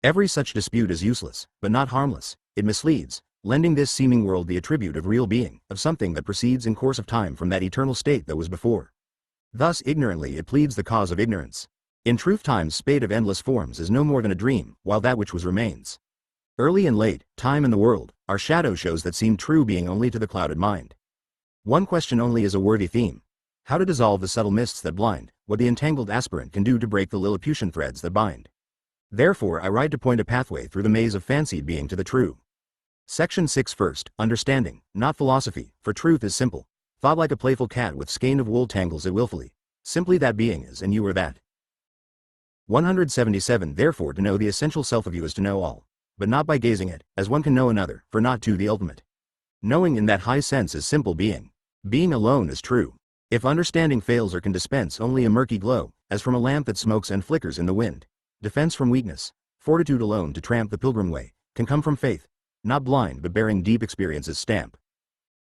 Every such dispute is useless, but not harmless. It misleads, lending this seeming world the attribute of real being, of something that proceeds in course of time from that eternal state that was before. Thus ignorantly it pleads the cause of ignorance. In truth time's spate of endless forms is no more than a dream, while that which was remains. Early and late, time and the world, are shadow shows that seem true being only to the clouded mind. One question only is a worthy theme. How to dissolve the subtle mists that blind, what the entangled aspirant can do to break the Lilliputian threads that bind. Therefore I write to point a pathway through the maze of fancied being to the true. Section 6 First, understanding, not philosophy, for truth is simple. Thought like a playful cat with skein of wool tangles it willfully. Simply that being is and you are that. 177 Therefore to know the essential self of you is to know all. But not by gazing at, as one can know another, for not to the ultimate. Knowing in that high sense is simple being. Being alone is true. If understanding fails or can dispense only a murky glow, as from a lamp that smokes and flickers in the wind, defense from weakness, fortitude alone to tramp the pilgrim way, can come from faith, not blind but bearing deep experience's stamp.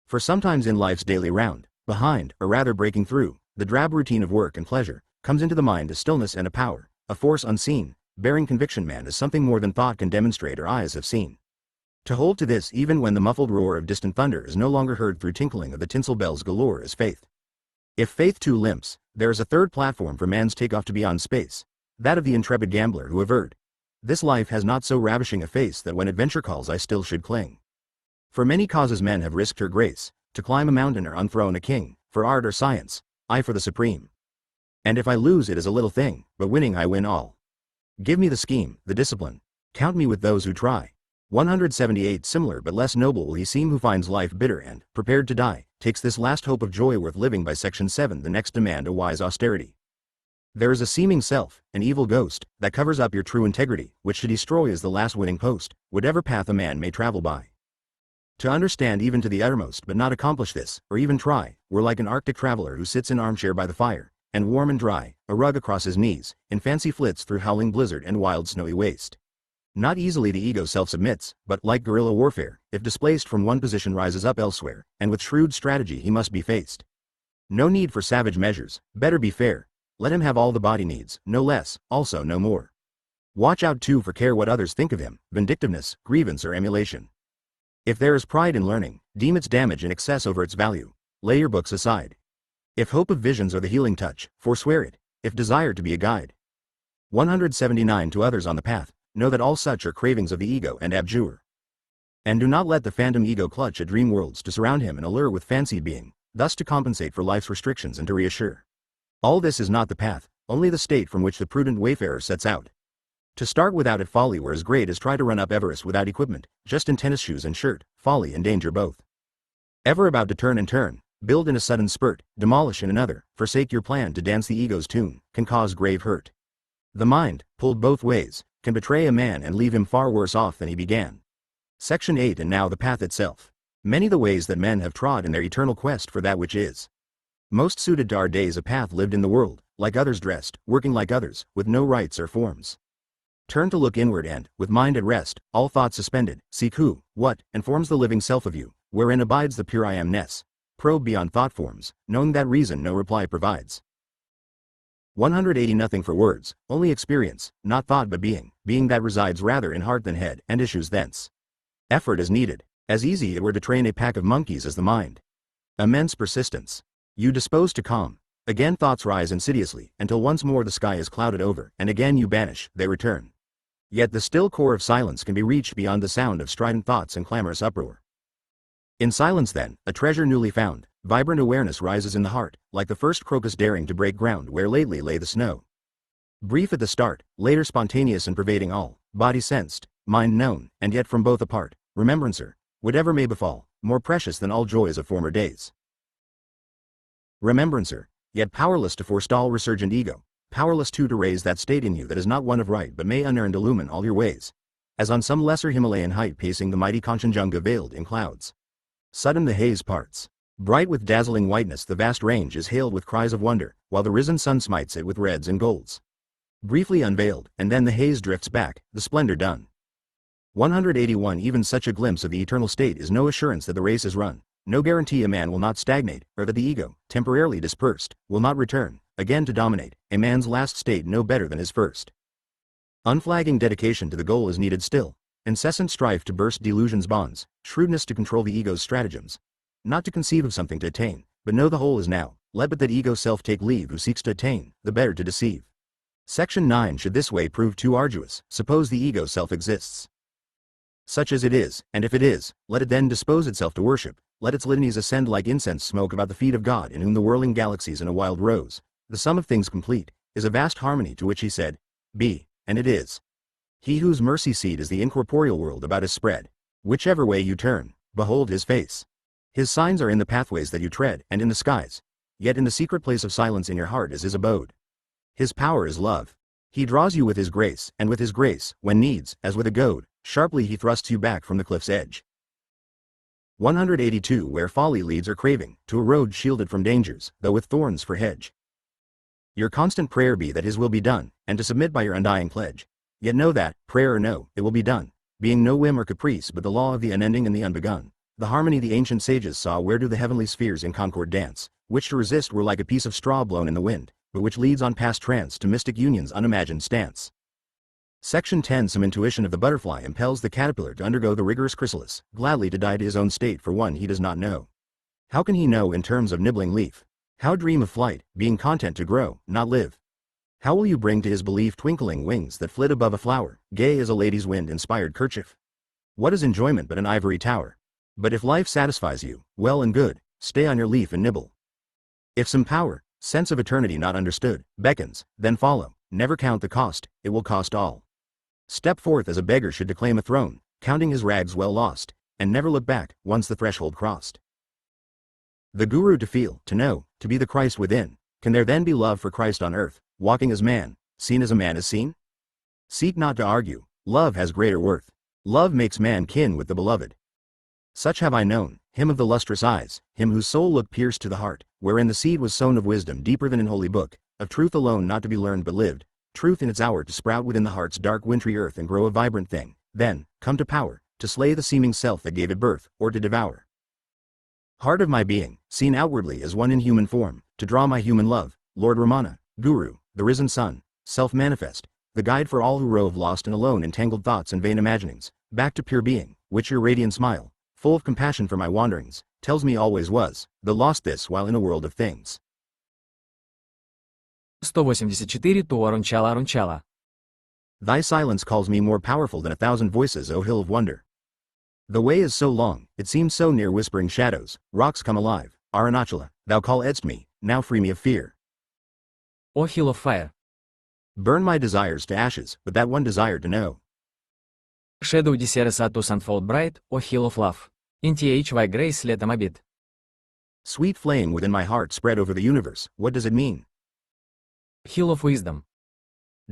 For sometimes in life's daily round, behind, or rather breaking through, the drab routine of work and pleasure, comes into the mind a stillness and a power, a force unseen, bearing conviction man is something more than thought can demonstrate or eyes have seen. To hold to this even when the muffled roar of distant thunder is no longer heard through tinkling of the tinsel bells galore is faith. If faith too limps, there is a third platform for man's takeoff to beyond space, that of the intrepid gambler who averred, "This life has not so ravishing a face that when adventure calls I still should cling." For many causes men have risked her grace, to climb a mountain or unthrone a king, for art or science, I for the supreme. And if I lose it is a little thing, but winning I win all. Give me the scheme, the discipline, count me with those who try. 178 Similar but less noble will he seem who finds life bitter and, prepared to die, takes this last hope of joy worth living by Section 7 The next demand a wise austerity. There is a seeming self, an evil ghost, that covers up your true integrity, which to destroy is the last winning post, whatever path a man may travel by. To understand even to the uttermost but not accomplish this, or even try, were like an Arctic traveler who sits in armchair by the fire, and warm and dry, a rug across his knees, in fancy flits through howling blizzard and wild snowy waste. Not easily the ego self submits, but, like guerrilla warfare, if displaced from one position rises up elsewhere, and with shrewd strategy he must be faced. No need for savage measures, better be fair. Let him have all the body needs, no less, also no more. Watch out too for care what others think of him, vindictiveness, grievance or emulation. If there is pride in learning, deem its damage in excess over its value. Lay your books aside. If hope of visions or the healing touch, forswear it, if desire to be a guide. 179 To others on the path, know that all such are cravings of the ego and abjure. And do not let the phantom ego clutch at dream worlds to surround him and allure with fancied being, thus to compensate for life's restrictions and to reassure. All this is not the path, only the state from which the prudent wayfarer sets out. To start without it folly were as great as try to run up Everest without equipment, just in tennis shoes and shirt, folly and danger both. Ever about to turn and turn, build in a sudden spurt, demolish in another, forsake your plan to dance the ego's tune, can cause grave hurt. The mind, pulled both ways, can betray a man and leave him far worse off than he began. Section 8 And now the path itself. Many the ways that men have trod in their eternal quest for that which is. Most suited to our days a path lived in the world, like others dressed, working like others, with no rites or forms. Turn to look inward and, with mind at rest, all thought suspended, seek who, what, and forms the living self of you, wherein abides the pure I am-ness. Probe beyond thought forms, knowing that reason no reply provides. 180 Nothing for words, only experience, not thought but being, being that resides rather in heart than head, and issues thence. Effort is needed, as easy it were to train a pack of monkeys as the mind. Immense persistence. You dispose to calm, again thoughts rise insidiously, until once more the sky is clouded over, and again you banish, they return. Yet the still core of silence can be reached beyond the sound of strident thoughts and clamorous uproar. In silence then, a treasure newly found, vibrant awareness rises in the heart, like the first crocus daring to break ground where lately lay the snow. Brief at the start, later spontaneous and pervading all, body sensed, mind known, and yet from both apart, remembrancer, whatever may befall, more precious than all joys of former days. Remembrancer, yet powerless to forestall resurgent ego, powerless too to raise that state in you that is not one of right but may unearned illumine all your ways, as on some lesser Himalayan height pacing the mighty Kanchenjunga veiled in clouds. Sudden the haze parts. Bright with dazzling whiteness the vast range is hailed with cries of wonder, while the risen sun smites it with reds and golds. Briefly unveiled, and then the haze drifts back, the splendor done. 181 Even such a glimpse of the eternal state is no assurance that the race is run, no guarantee a man will not stagnate, or that the ego, temporarily dispersed, will not return, again to dominate, a man's last state no better than his first. Unflagging dedication to the goal is needed still. Incessant strife to burst delusion's bonds, shrewdness to control the ego's stratagems. Not to conceive of something to attain, but know the whole is now. Let but that ego self take leave who seeks to attain, the better to deceive. Section 9. Should this way prove too arduous, suppose the ego self exists. Such as it is, and if it is, let it then dispose itself to worship, let its litanies ascend like incense smoke about the feet of God, in whom the whirling galaxies in a wild rose, the sum of things complete, is a vast harmony, to which he said, Be, and it is. He whose mercy seat is the incorporeal world about is spread. Whichever way you turn, behold his face. His signs are in the pathways that you tread, and in the skies. Yet in the secret place of silence in your heart is his abode. His power is love. He draws you with his grace, and with his grace, when needs, as with a goad, sharply he thrusts you back from the cliff's edge. 182. Where folly leads or craving, to a road shielded from dangers, though with thorns for hedge. Your constant prayer be that his will be done, and to submit by your undying pledge. Yet know that, prayer or no, it will be done, being no whim or caprice but the law of the unending and the unbegun. The harmony the ancient sages saw where do the heavenly spheres in concord dance, which to resist were like a piece of straw blown in the wind, but which leads on past trance to mystic union's unimagined stance. Section 10. Some intuition of the butterfly impels the caterpillar to undergo the rigorous chrysalis, gladly to die to his own state for one he does not know. How can he know in terms of nibbling leaf? How dream of flight, being content to grow, not live? How will you bring to his belief twinkling wings that flit above a flower, gay as a lady's wind-inspired kerchief? What is enjoyment but an ivory tower? But if life satisfies you, well and good, stay on your leaf and nibble. If some power, sense of eternity not understood, beckons, then follow, never count the cost, it will cost all. Step forth as a beggar should to claim a throne, counting his rags well lost, and never look back, once the threshold crossed. The Guru to feel, to know, to be the Christ within, can there then be love for Christ on earth, walking as man, seen as a man is seen? Seek not to argue, love has greater worth. Love makes man kin with the beloved. Such have I known, him of the lustrous eyes, him whose soul look pierced to the heart, wherein the seed was sown of wisdom deeper than in holy book, of truth alone not to be learned but lived, truth in its hour to sprout within the heart's dark wintry earth and grow a vibrant thing, then, come to power, to slay the seeming self that gave it birth, or to devour. Heart of my being, seen outwardly as one in human form, to draw my human love, Lord Ramana, Guru, the risen sun, self-manifest, the guide for all who rove lost and alone in tangled thoughts and vain imaginings, back to pure being, which your radiant smile, full of compassion for my wanderings, tells me always was, though lost this while in a world of things. 184. Tuo Ronchalla Ronchalla. Thy silence calls me more powerful than 1,000 voices, O hill of wonder. The way is so long, it seems so near, whispering shadows, rocks come alive, Arunachala, thou calledst me, now free me of fear. O hill of fire. Burn my desires to ashes, but that one desire to know. Shadow desires to unfold bright, O hill of love. In thy grace let them abide. Sweet flame within my heart spread over the universe, what does it mean? Hill of wisdom.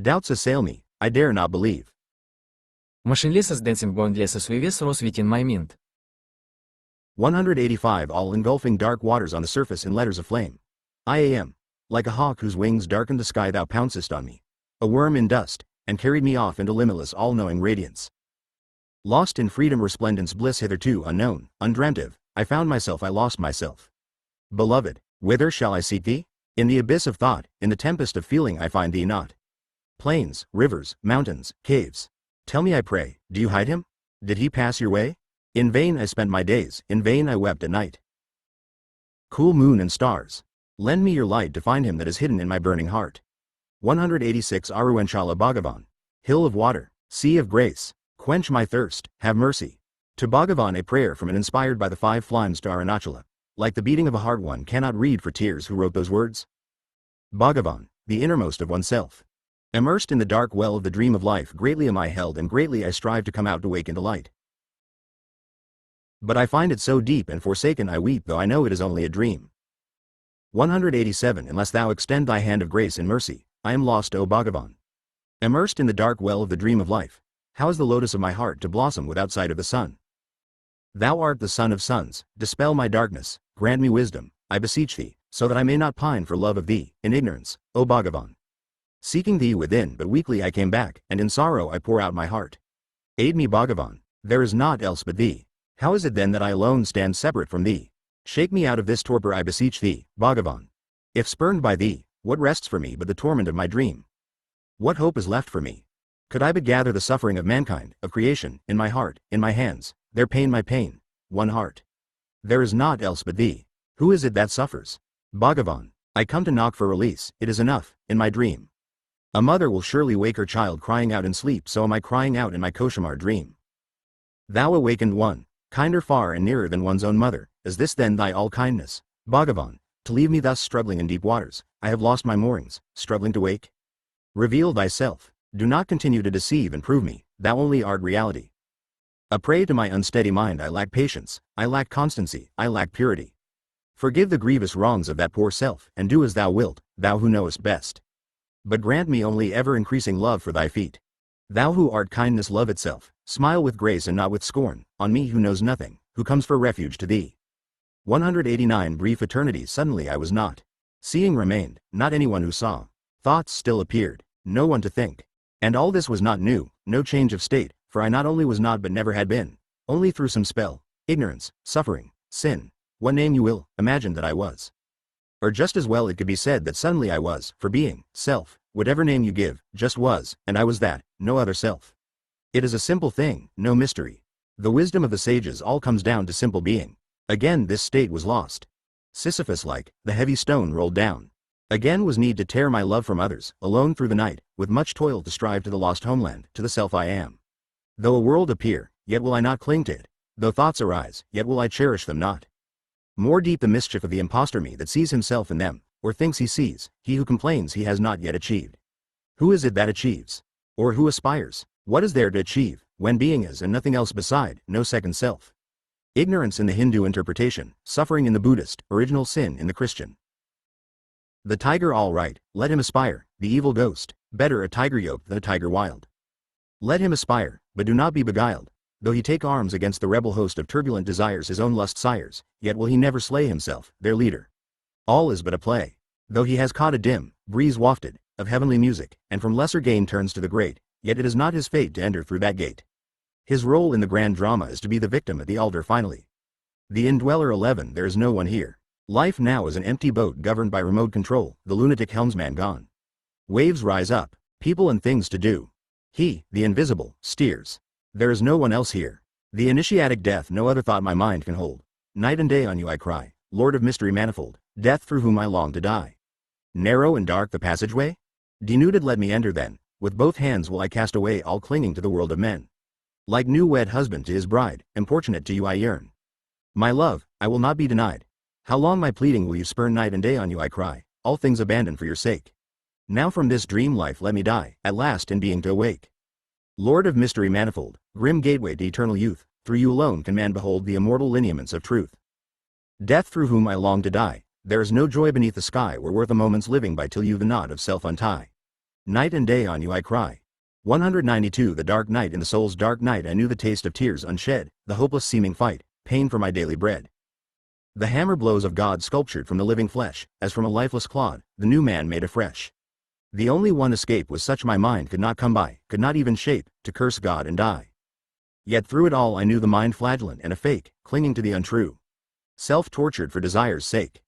Doubts assail me, I dare not believe. Motionless dancing boundless suevis rose within my mind. 185. All engulfing dark waters on the surface in letters of flame. I am. Like a hawk whose wings darken the sky thou pouncest on me. A worm in dust, and carried me off into limitless all-knowing radiance. Lost in freedom resplendence bliss hitherto unknown, undreamt of, I found myself, I lost myself. Beloved, whither shall I seek thee? In the abyss of thought, in the tempest of feeling I find thee not. Plains, rivers, mountains, caves. Tell me I pray, do you hide him? Did he pass your way? In vain I spent my days, in vain I wept at night. Cool moon and stars. Lend me your light to find him that is hidden in my burning heart. 186. Arunchala Bhagavan. Hill of water, sea of grace, quench my thirst, have mercy. To Bhagavan a prayer from an inspired by the 5 flames to Arunachala. Like the beating of a heart one cannot read for tears who wrote those words. Bhagavan, the innermost of oneself. Immersed in the dark well of the dream of life, greatly am I held and greatly I strive to come out to wake into light. But I find it so deep and forsaken I weep though I know it is only a dream. 187. Unless thou extend thy hand of grace and mercy, I am lost, O Bhagavan. Immersed in the dark well of the dream of life, how is the lotus of my heart to blossom without sight of the sun? Thou art the sun of suns, dispel my darkness, grant me wisdom, I beseech thee, so that I may not pine for love of thee, in ignorance, O Bhagavan. Seeking thee within, but weakly I came back, and in sorrow I pour out my heart. Aid me, Bhagavan, there is naught else but thee. How is it then that I alone stand separate from thee? Shake me out of this torpor I beseech thee, Bhagavan. If spurned by thee, what rests for me but the torment of my dream? What hope is left for me? Could I but gather the suffering of mankind, of creation, in my heart, in my hands, their pain my pain, one heart. There is naught else but thee. Who is it that suffers? Bhagavan. I come to knock for release, it is enough, in my dream. A mother will surely wake her child crying out in sleep, so am I crying out in my Koshamar dream. Thou awakened one, kinder far and nearer than one's own mother, is this then thy all-kindness? Bhagavan, to leave me thus struggling in deep waters, I have lost my moorings, struggling to wake? Reveal thyself, do not continue to deceive and prove me, thou only art reality. A prey to my unsteady mind I lack patience, I lack constancy, I lack purity. Forgive the grievous wrongs of that poor self, and do as thou wilt, thou who knowest best. But grant me only ever-increasing love for thy feet. Thou who art kindness love itself, smile with grace and not with scorn, on me who knows nothing, who comes for refuge to thee. 189 brief eternities suddenly I was not. Seeing remained, not anyone who saw. Thoughts still appeared, no one to think. And all this was not new, no change of state, for I not only was not but never had been. Only through some spell, ignorance, suffering, sin, what name you will, imagine that I was. Or just as well it could be said that suddenly I was, for being, self, whatever name you give, just was, and I was that, no other self. It is a simple thing, no mystery. The wisdom of the sages all comes down to simple being. Again this state was lost. Sisyphus-like, the heavy stone rolled down. Again was need to tear my love from others, alone through the night, with much toil to strive to the lost homeland, to the self I am. Though a world appear, yet will I not cling to it. Though thoughts arise, yet will I cherish them not. More deep the mischief of the impostor me that sees himself in them, or thinks he sees, he who complains he has not yet achieved. Who is it that achieves? Or who aspires? What is there to achieve, when being is and nothing else beside, no second self? Ignorance in the Hindu interpretation, suffering in the Buddhist, original sin in the Christian. The tiger all right, let him aspire, the evil ghost, better a tiger yoked than a tiger wild. Let him aspire, but do not be beguiled. Though he take arms against the rebel host of turbulent desires his own lust sires, yet will he never slay himself, their leader. All is but a play. Though he has caught a dim, breeze wafted, of heavenly music, and from lesser gain turns to the great, yet it is not his fate to enter through that gate. His role in the grand drama is to be the victim at the altar finally. The indweller 11 there is no one here. Life now is an empty boat governed by remote control, the lunatic helmsman gone. Waves rise up, people and things to do. He, the invisible, steers. There is no one else here. The initiatic death no other thought my mind can hold. Night and day on you I cry, Lord of mystery manifold, death through whom I long to die. Narrow and dark the passageway? Denuded let me enter then, with both hands will I cast away all clinging to the world of men. Like new wed husband to his bride, importunate to you I yearn. My love, I will not be denied. How long my pleading will you spurn? Night and day on you I cry, all things abandon for your sake. Now from this dream life let me die, at last in being to awake. Lord of mystery manifold, grim gateway to eternal youth, through you alone can man behold the immortal lineaments of truth. Death through whom I long to die, there is no joy beneath the sky where worth a moment's living by till you the knot of self untie. Night and day on you I cry. 192 The dark night in the soul's dark night I knew the taste of tears unshed, the hopeless seeming fight, pain for my daily bread. The hammer blows of God sculptured from the living flesh, as from a lifeless clod, the new man made afresh. The only one escape was such my mind could not come by, could not even shape, to curse God and die. Yet through it all I knew the mind flagellant and a fake, clinging to the untrue. Self-tortured for desire's sake.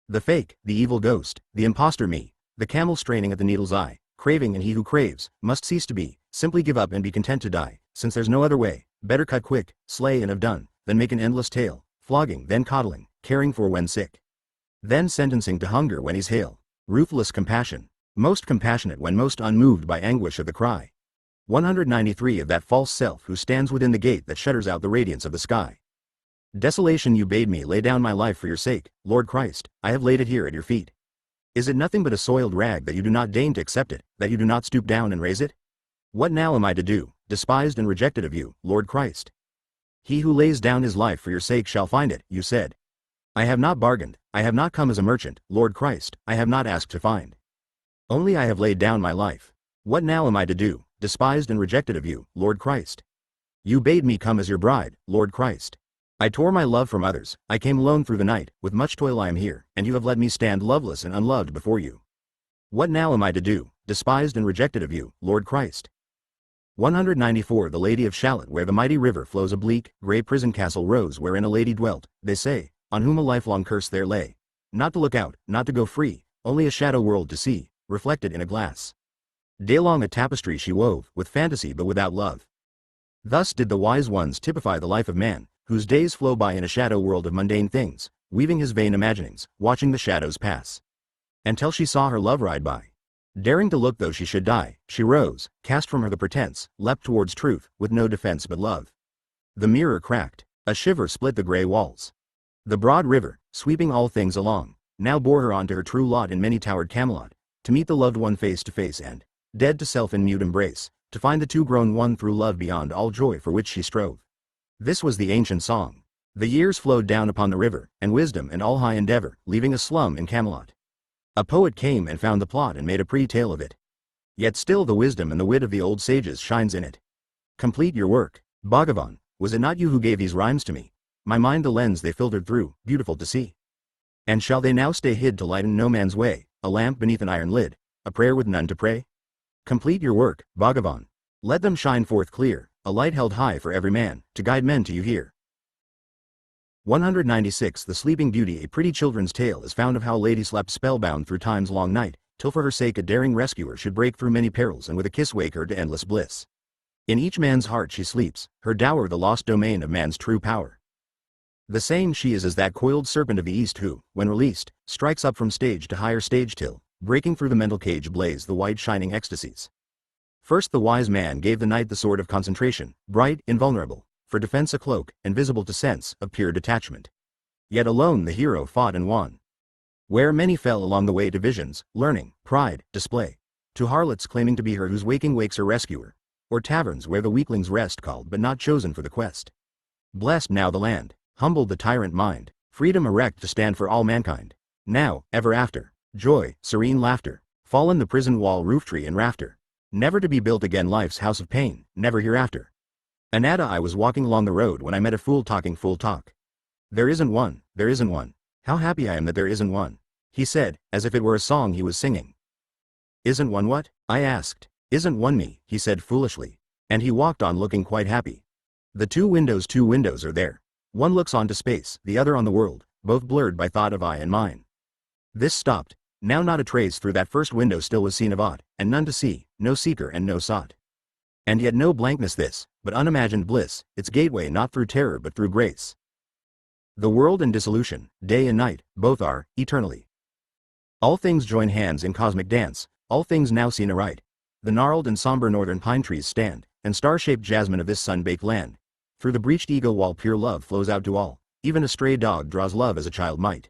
The fake, the evil ghost, the impostor me, the camel straining at the needle's eye, craving and he who craves, must cease to be, simply give up and be content to die, since there's no other way, better cut quick, slay and have done, than make an endless tale, flogging, then coddling, caring for when sick. Then sentencing to hunger when he's hale, ruthless compassion. Most compassionate when most unmoved by anguish of the cry. 193 Of that false self who stands within the gate that shutters out the radiance of the sky. Desolation you bade me lay down my life for your sake, Lord Christ, I have laid it here at your feet. Is it nothing but a soiled rag that you do not deign to accept it, that you do not stoop down and raise it? What now am I to do, despised and rejected of you, Lord Christ? He who lays down his life for your sake shall find it, you said. I have not bargained, I have not come as a merchant, Lord Christ, I have not asked to find. Only I have laid down my life. What now am I to do, despised and rejected of you, Lord Christ? You bade me come as your bride, Lord Christ. I tore my love from others, I came alone through the night, with much toil I am here, and you have let me stand loveless and unloved before you. What now am I to do, despised and rejected of you, Lord Christ? 194 The Lady of Shalott where the mighty river flows a bleak, grey prison castle rose wherein a lady dwelt, they say, on whom a lifelong curse there lay. Not to look out, not to go free, only a shadow world to see, reflected in a glass. Day long a tapestry she wove, with fantasy but without love. Thus did the wise ones typify the life of man, whose days flow by in a shadow world of mundane things, weaving his vain imaginings, watching the shadows pass. Until she saw her love ride by. Daring to look though she should die, she rose, cast from her the pretense, leapt towards truth, with no defense but love. The mirror cracked, a shiver split the grey walls. The broad river, sweeping all things along, now bore her on to her true lot in many-towered Camelot, to meet the loved one face to face and, dead to self in mute embrace, to find the two grown one through love beyond all joy for which she strove. This was the ancient song. The years flowed down upon the river, and wisdom and all high endeavor, leaving a slum in Camelot. A poet came and found the plot and made a pretty tale of it. Yet still the wisdom and the wit of the old sages shines in it. Complete your work, Bhagavan, was it not you who gave these rhymes to me? My mind the lens they filtered through, beautiful to see. And shall they now stay hid to lighten no man's way, a lamp beneath an iron lid, a prayer with none to pray? Complete your work, Bhagavan. Let them shine forth clear, a light held high for every man, to guide men to you here. 196 The Sleeping Beauty. A pretty children's tale is found of how a lady slept spellbound through time's long night, till for her sake a daring rescuer should break through many perils and with a kiss wake her to endless bliss. In each man's heart she sleeps, her dower the lost domain of man's true power. The same she is as that coiled serpent of the east who, when released, strikes up from stage to higher stage till, breaking through the mental cage blaze the white shining ecstasies. First the wise man gave the night the sword of concentration, bright, invulnerable, for defense a cloak, invisible to sense, of pure detachment. Yet alone the hero fought and won. Where many fell along the way to visions, learning, pride, display, to harlots claiming to be her whose waking wakes her rescuer, or taverns where the weaklings rest called but not chosen for the quest. Blessed now the land, humbled the tyrant mind, freedom erect to stand for all mankind. Now, ever after, joy, serene laughter, fallen the prison wall roof tree and rafter, never to be built again life's house of pain, never hereafter. Anada I was walking along the road when I met a fool talking fool talk. There isn't one, there isn't one. How happy I am that there isn't one, he said, as if it were a song he was singing. Isn't one what? I asked. Isn't one me, he said foolishly. And he walked on looking quite happy. The two windows are there. One looks onto space, the other on the world, both blurred by thought of I and mine. This stopped. Now not a trace through that first window still was seen of aught, and none to see, no seeker and no sought. And yet no blankness this, but unimagined bliss, its gateway not through terror but through grace. The world and dissolution, day and night, both are, eternally. All things join hands in cosmic dance, all things now seen aright. The gnarled and somber northern pine trees stand, and star-shaped jasmine of this sun-baked land. Through the breached ego wall pure love flows out to all, even a stray dog draws love as a child might.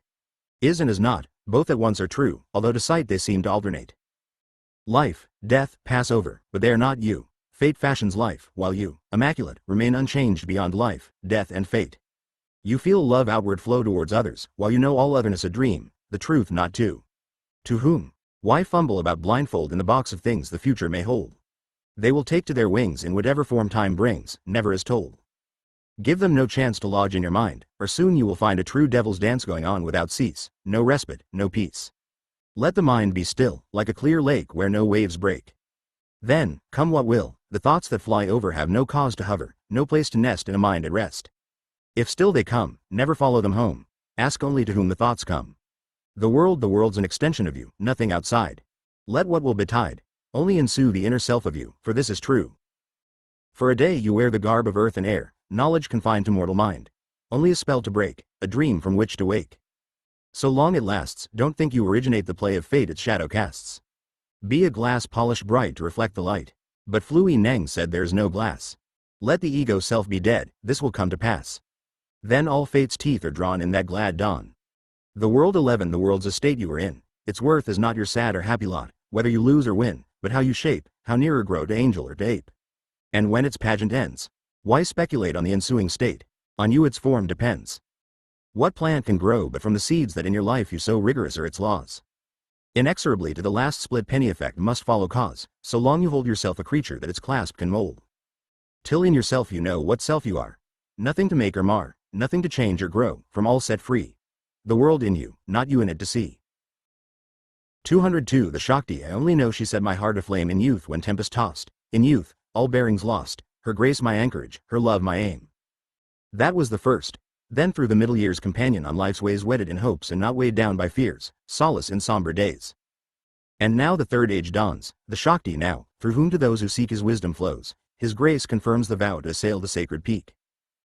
Is and is not, both at once are true, although to sight they seem to alternate. Life, death, pass over, but they are not you. Fate fashions life, while you, immaculate, remain unchanged beyond life, death and fate. You feel love outward flow towards others, while you know all otherness a dream, the truth not to. To whom? Why fumble about blindfold in the box of things the future may hold? They will take to their wings in whatever form time brings, never as told. Give them no chance to lodge in your mind, or soon you will find a true devil's dance going on without cease, no respite, no peace. Let the mind be still, like a clear lake where no waves break. Then, come what will, the thoughts that fly over have no cause to hover, no place to nest in a mind at rest. If still they come, never follow them home, ask only to whom the thoughts come. The world's an extension of you, nothing outside. Let what will betide, only ensue the inner self of you, for this is true. For a day you wear the garb of earth and air, knowledge confined to mortal mind. Only a spell to break, a dream from which to wake. So long it lasts, don't think you originate the play of fate its shadow casts. Be a glass polished bright to reflect the light. But Flui Neng said there's no glass. Let the ego self be dead, this will come to pass. Then all fate's teeth are drawn in that glad dawn. The world 11 The world's a state you are in. Its worth is not your sad or happy lot, whether you lose or win, but how you shape, how nearer grow to angel or to ape. And when its pageant ends, why speculate on the ensuing state? On you its form depends. What plant can grow but from the seeds that in your life you sow? Rigorous are its laws. Inexorably to the last split penny effect must follow cause, so long you hold yourself a creature that its clasp can mold. Till in yourself you know what self you are. Nothing to make or mar, nothing to change or grow, from all set free. The world in you, not you in it to see. 202 The Shakti I only know she set my heart aflame in youth when tempest tossed. In youth, all bearings lost, her grace my anchorage, her love my aim. That was the first. Then through the middle years companion on life's ways wedded in hopes and not weighed down by fears, solace in somber days. And now the third age dawns, the Shakti now, through whom to those who seek his wisdom flows, his grace confirms the vow to assail the sacred peak.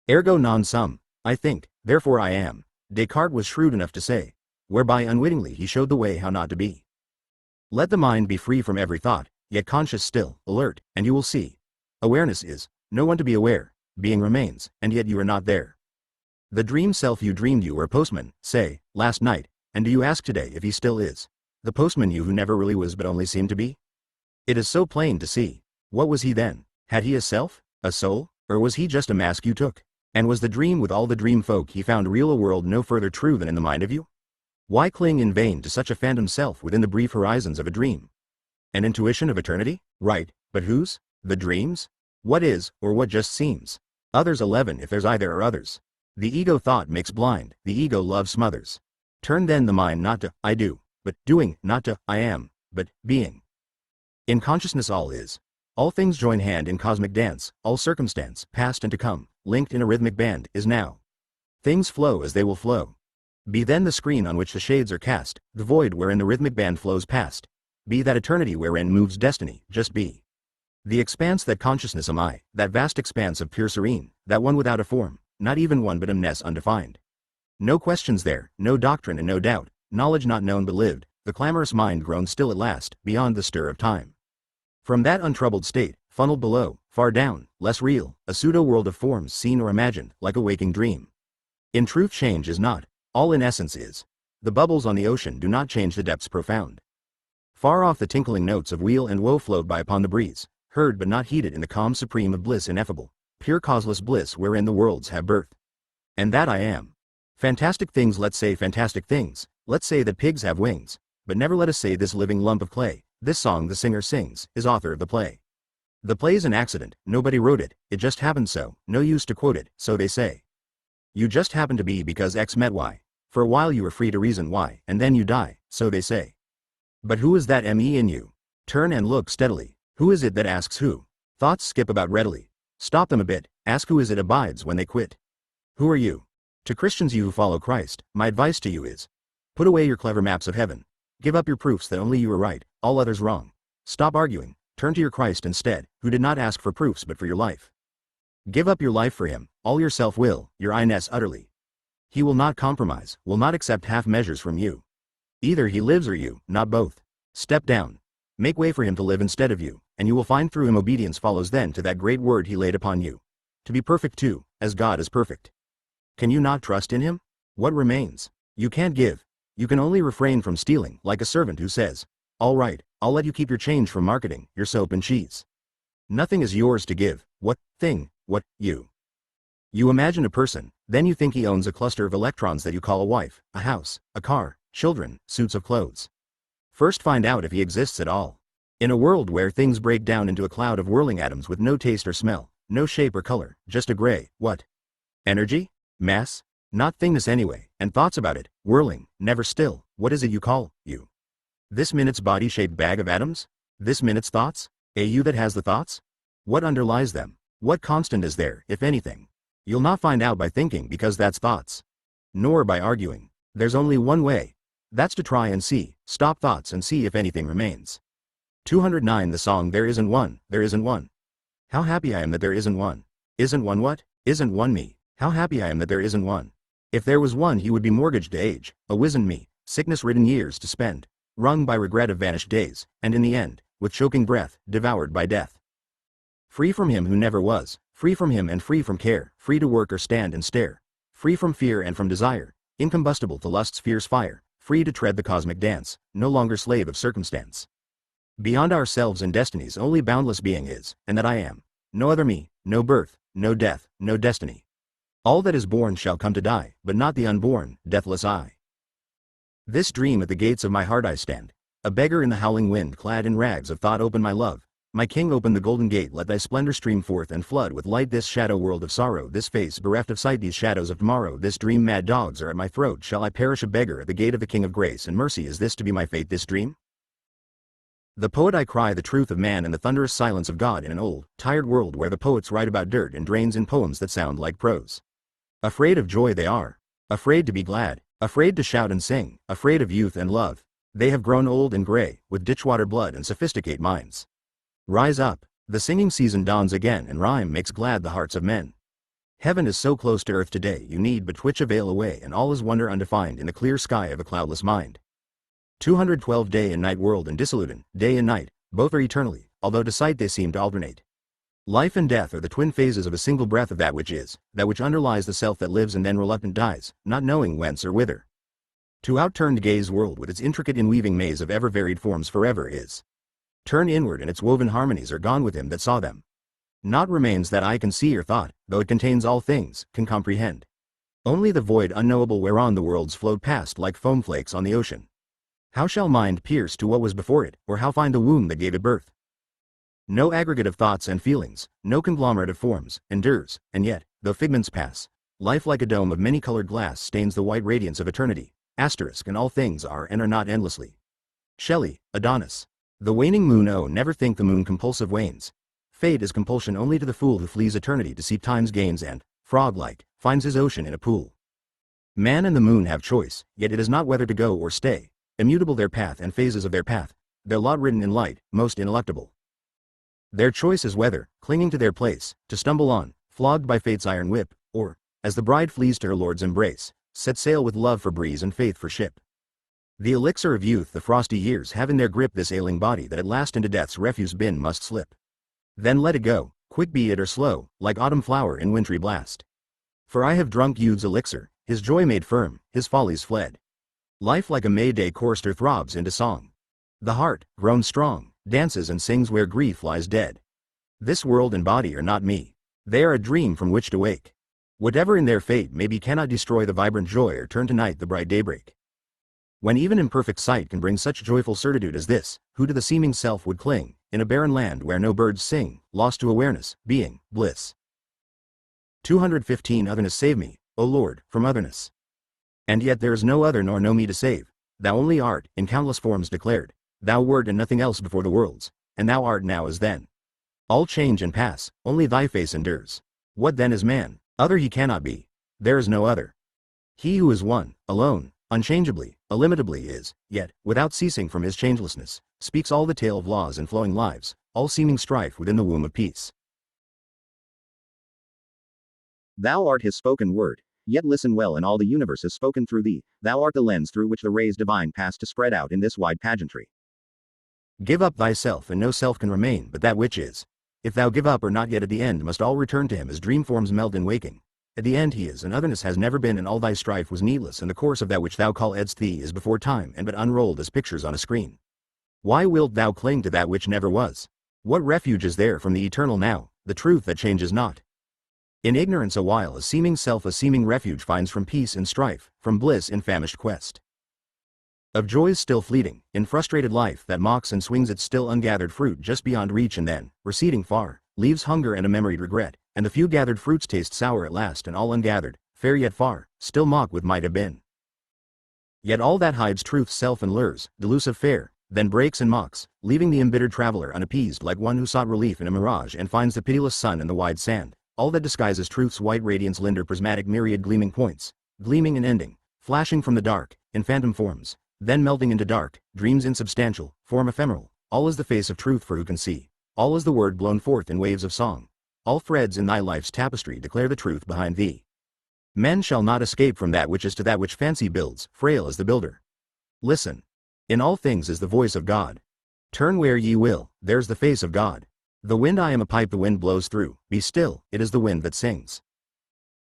Ergo non sum, I think, therefore I am, Descartes was shrewd enough to say, whereby unwittingly he showed the way how not to be. Let the mind be free from every thought, yet conscious still, alert, and you will see. Awareness is, no one to be aware, being remains, and yet you are not there. The dream self you dreamed you were a postman, say, last night, and do you ask today if he still is? The postman you who never really was but only seemed to be? It is so plain to see. What was he then? Had he a self, a soul, or was he just a mask you took? And was the dream with all the dream folk he found real a world no further true than in the mind of you? Why cling in vain to such a phantom self within the brief horizons of a dream? An intuition of eternity? Right, but whose? The dream's? What is, or what just seems? Others 11 if there's either or others. The ego thought makes blind, the ego love smothers. Turn then the mind not to, I do, but doing, not to, I am, but being. In consciousness all is. All things join hand in cosmic dance, all circumstance, past and to come, linked in a rhythmic band, is now. Things flow as they will flow. Be then the screen on which the shades are cast, the void wherein the rhythmic band flows past. Be that eternity wherein moves destiny, just be. The expanse that consciousness am I, that vast expanse of pure serene, that one without a form, not even one but amness undefined. No questions there, no doctrine and no doubt, knowledge not known but lived, the clamorous mind grown still at last, beyond the stir of time. From that untroubled state, funneled below, far down, less real, a pseudo-world of forms seen or imagined, like a waking dream. In truth change is not, all in essence is. The bubbles on the ocean do not change the depths profound. Far off the tinkling notes of weal and woe float by upon the breeze, heard but not heeded in the calm supreme of bliss ineffable, pure causeless bliss wherein the worlds have birth. And that I am. Fantastic things, let's say fantastic things, let's say that pigs have wings, but never let us say this living lump of clay, this song the singer sings, is author of the play. The play's an accident, nobody wrote it, it just happened so, no use to quote it, so they say. You just happen to be because X met Y. For a while you were free to reason why, and then you die, so they say. But who is that me in you? Turn and look steadily. Who is it that asks who? Thoughts skip about readily. Stop them a bit, ask who is it abides when they quit. Who are you? To Christians you who follow Christ, my advice to you is, put away your clever maps of heaven. Give up your proofs that only you are right, all others wrong. Stop arguing, turn to your Christ instead, who did not ask for proofs but for your life. Give up your life for him, all your self-will, your I-ness utterly. He will not compromise, will not accept half measures from you. Either he lives or you, not both. Step down. Make way for him to live instead of you, and you will find through him obedience follows then to that great word he laid upon you. To be perfect too, as God is perfect. Can you not trust in him? What remains? You can't give. You can only refrain from stealing, like a servant who says, all right, I'll let you keep your change from marketing, your soap and cheese. Nothing is yours to give. What thing? What you? You imagine a person, then you think he owns a cluster of electrons that you call a wife, a house, a car, children, suits of clothes. First find out if he exists at all. In a world where things break down into a cloud of whirling atoms with no taste or smell, no shape or color, just a gray, what? Energy? Mass? Not thingness anyway, and thoughts about it, whirling, never still, what is it you call, you? This minute's body-shaped bag of atoms? This minute's thoughts? A you that has the thoughts? What underlies them? What constant is there, if anything? You'll not find out by thinking because that's thoughts. Nor by arguing. There's only one way. That's to try and see, stop thoughts and see if anything remains. 209 The song There Isn't One, There Isn't One. How happy I am that there isn't one. Isn't one what? Isn't one me. How happy I am that there isn't one. If there was one he would be mortgaged to age, a wizened me, sickness-ridden years to spend, wrung by regret of vanished days, and in the end, with choking breath, devoured by death. Free from him who never was, free from him and free from care, free to work or stand and stare, free from fear and from desire, incombustible to lust's fierce fire, free to tread the cosmic dance, no longer slave of circumstance. Beyond ourselves and destinies only boundless being is, and that I am. No other me, no birth, no death, no destiny. All that is born shall come to die, but not the unborn, deathless I. This dream at the gates of my heart I stand, a beggar in the howling wind clad in rags of thought open my love, my king open the golden gate let thy splendor stream forth and flood with light this shadow world of sorrow this face bereft of sight these shadows of tomorrow this dream mad dogs are at my throat shall I perish a beggar at the gate of the king of grace and mercy is this to be my fate this dream? The poet I cry the truth of man and the thunderous silence of God in an old, tired world where the poets write about dirt and drains in poems that sound like prose. Afraid of joy they are. Afraid to be glad. Afraid to shout and sing. Afraid of youth and love. They have grown old and gray, with ditchwater blood and sophisticate minds. Rise up, the singing season dawns again and rhyme makes glad the hearts of men. Heaven is so close to earth today you need but twitch a veil away and all is wonder undefined in the clear sky of a cloudless mind. 212 day and night world and dissolute, day and night, both are eternally, although to sight they seem to alternate. Life and death are the twin phases of a single breath of that which is, that which underlies the self that lives and then reluctant dies, not knowing whence or whither. To outturned gaze world with its intricate inweaving maze of ever-varied forms forever is. Turn inward and its woven harmonies are gone with him that saw them. Naught remains that eye can see or thought, though it contains all things, can comprehend. Only the void unknowable whereon the worlds flowed past like foam flakes on the ocean. How shall mind pierce to what was before it, or how find the womb that gave it birth? No aggregate of thoughts and feelings, no conglomerate of forms, endures, and yet, though figments pass, life like a dome of many-colored glass stains the white radiance of eternity. Asterisk and all things are and are not endlessly. Shelley, Adonis. The waning moon. Oh, never think the moon compulsive wanes. Fate is compulsion only to the fool who flees eternity to seek time's gains and, frog-like, finds his ocean in a pool. Man and the moon have choice, yet it is not whether to go or stay. Immutable their path and phases of their path, their lot written in light, most ineluctable. Their choice is whether, clinging to their place, to stumble on, flogged by fate's iron whip, or, as the bride flees to her lord's embrace, set sail with love for breeze and faith for ship. The elixir of youth the frosty years have in their grip this ailing body that at last into death's refuse bin must slip. Then let it go, quick be it or slow, like autumn flower in wintry blast. For I have drunk youth's elixir, his joy made firm, his follies fled. Life like a May-day chorister throbs into song. The heart, grown strong, dances and sings where grief lies dead. This world and body are not me. They are a dream from which to wake. Whatever in their fate may be cannot destroy the vibrant joy or turn to night the bright daybreak. When even imperfect sight can bring such joyful certitude as this, who to the seeming self would cling, in a barren land where no birds sing, lost to awareness, being, bliss. 215 Otherness save me, O Lord, from otherness. And yet there is no other nor no me to save. Thou only art, in countless forms declared. Thou wert and nothing else before the worlds, and thou art now as then. All change and pass, only thy face endures. What then is man? Other he cannot be. There is no other. He who is one, alone, unchangeably, illimitably is, yet, without ceasing from his changelessness, speaks all the tale of laws and flowing lives, all seeming strife within the womb of peace. Thou art his spoken word, yet listen well, and all the universe is spoken through thee. Thou art the lens through which the rays divine pass to spread out in this wide pageantry. Give up thyself, and no self can remain but that which is. If thou give up or not yet, at the end must all return to him as dream forms meld in waking. At the end he is, and otherness has never been, and all thy strife was needless, and the course of that which thou calledst thee is before time and but unrolled as pictures on a screen. Why wilt thou cling to that which never was? What refuge is there from the eternal now, the truth that changes not? In ignorance a while a seeming self a seeming refuge finds from peace in strife, from bliss in famished quest. Of joys still fleeting, in frustrated life that mocks and swings its still ungathered fruit just beyond reach and then, receding far, leaves hunger and a memoried regret, and the few gathered fruits taste sour at last, and all ungathered, fair yet far, still mock with might have been. Yet all that hides truth's self and lures, delusive fair, then breaks and mocks, leaving the embittered traveler unappeased like one who sought relief in a mirage and finds the pitiless sun in the wide sand. All that disguises truth's white radiance linder prismatic myriad gleaming points, gleaming and ending, flashing from the dark, in phantom forms, then melting into dark, dreams insubstantial, form ephemeral. All is the face of truth for who can see. All is the word blown forth in waves of song. All threads in thy life's tapestry declare the truth behind thee. Men shall not escape from that which is to that which fancy builds, frail as the builder. Listen. In all things is the voice of God. Turn where ye will, there's the face of God. The wind, I am a pipe the wind blows through, be still, it is the wind that sings.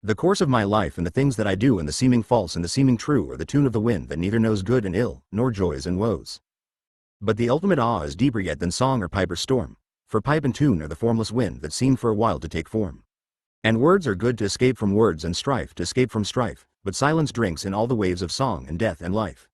The course of my life and the things that I do, and the seeming false and the seeming true, are the tune of the wind that neither knows good and ill, nor joys and woes. But the ultimate awe is deeper yet than song or pipe or storm, for pipe and tune are the formless wind that seem for a while to take form. And words are good to escape from words, and strife to escape from strife, but silence drinks in all the waves of song and death and life.